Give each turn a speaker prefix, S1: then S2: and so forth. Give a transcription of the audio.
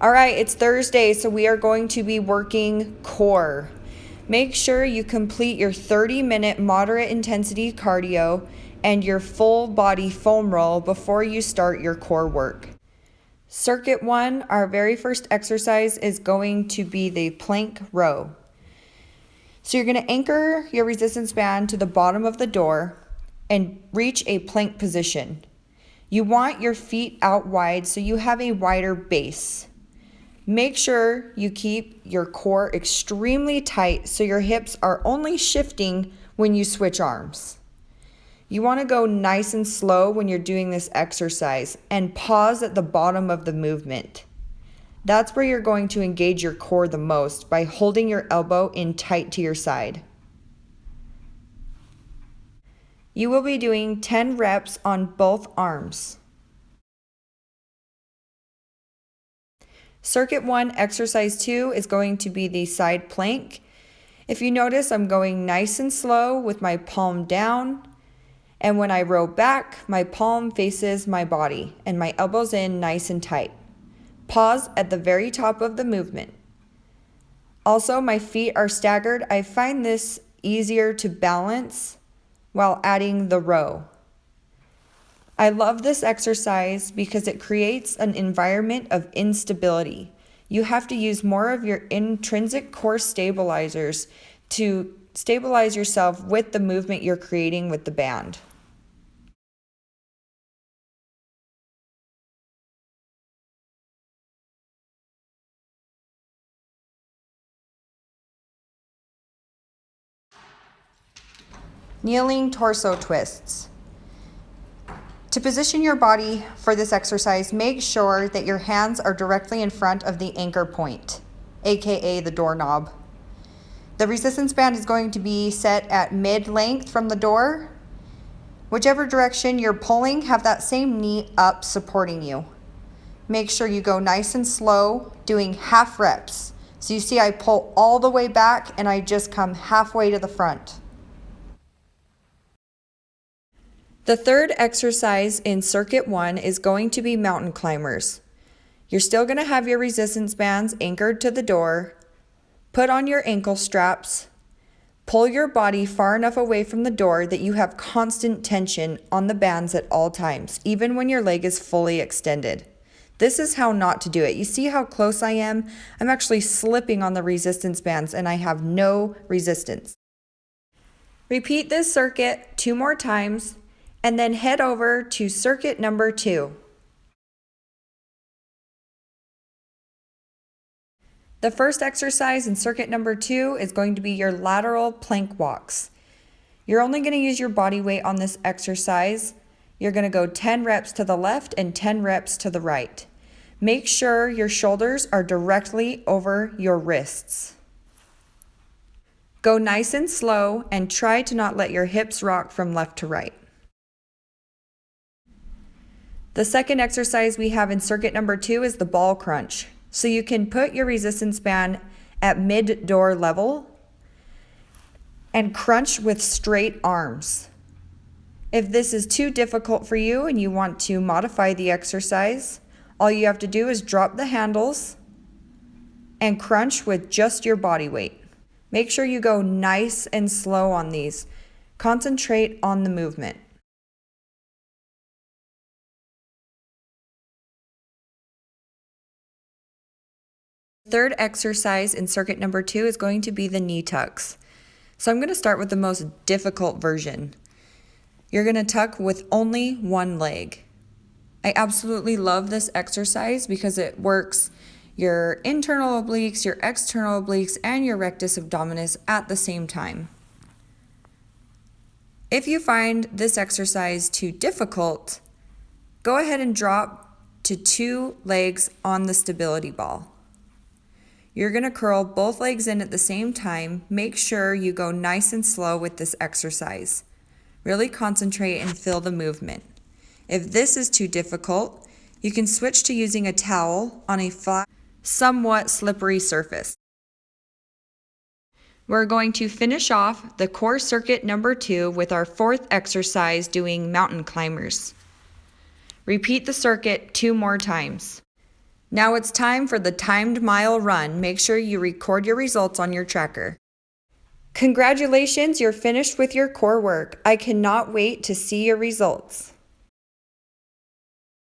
S1: All right, it's Thursday, so we are going to be working core. Make sure you complete your 30-minute moderate intensity cardio and your full body foam roll before you start your core work. Circuit 1, our very first exercise is going to be the plank row. So you're going to anchor your resistance band to the bottom of the door and reach a plank position. You want your feet out wide so you have a wider base. Make sure you keep your core extremely tight so your hips are only shifting when you switch arms. You want to go nice and slow when you're doing this exercise and pause at the bottom of the movement. That's where you're going to engage your core the most by holding your elbow in tight to your side. You will be doing 10 reps on both arms. Circuit 1, exercise 2 is going to be the side plank. If you notice, I'm going nice and slow with my palm down. And when I row back, my palm faces my body and my elbows in nice and tight. Pause at the very top of the movement. Also, my feet are staggered. I find this easier to balance while adding the row. I love this exercise because it creates an environment of instability. You have to use more of your intrinsic core stabilizers to stabilize yourself with the movement you're creating with the band. Kneeling torso twists. To position your body for this exercise, make sure that your hands are directly in front of the anchor point, aka the doorknob. The resistance band is going to be set at mid-length from the door. Whichever direction you're pulling, have that same knee up supporting you. Make sure you go nice and slow, doing half reps. So you see I pull all the way back and I just come halfway to the front. The third exercise in Circuit 1 is going to be mountain climbers. You're still going to have your resistance bands anchored to the door. Put on your ankle straps. Pull your body far enough away from the door that you have constant tension on the bands at all times, even when your leg is fully extended. This is how not to do it. You see how close I am? I'm actually slipping on the resistance bands and I have no resistance. Repeat this circuit 2 more times. And then head over to circuit number 2. The first exercise in circuit number 2 is going to be your lateral plank walks. You're only going to use your body weight on this exercise. You're going to go 10 reps to the left and 10 reps to the right. Make sure your shoulders are directly over your wrists. Go nice and slow and try to not let your hips rock from left to right. The second exercise we have in circuit number 2 is the ball crunch. So you can put your resistance band at mid-door level and crunch with straight arms. If this is too difficult for you and you want to modify the exercise, all you have to do is drop the handles and crunch with just your body weight. Make sure you go nice and slow on these. Concentrate on the movement. Third exercise in circuit number 2 is going to be the knee tucks. So I'm going to start with the most difficult version. You're going to tuck with only one leg. I absolutely love this exercise because it works your internal obliques, your external obliques, and your rectus abdominis at the same time. If you find this exercise too difficult, go ahead and drop to 2 legs on the stability ball. You're going to curl both legs in at the same time. Make sure you go nice and slow with this exercise. Really concentrate and feel the movement. If this is too difficult, you can switch to using a towel on a flat, somewhat slippery surface. We're going to finish off the core circuit number 2 with our 4th exercise doing mountain climbers. Repeat the circuit 2 more times. Now it's time for the timed mile run. Make sure you record your results on your tracker. Congratulations, you're finished with your core work. I cannot wait to see your results.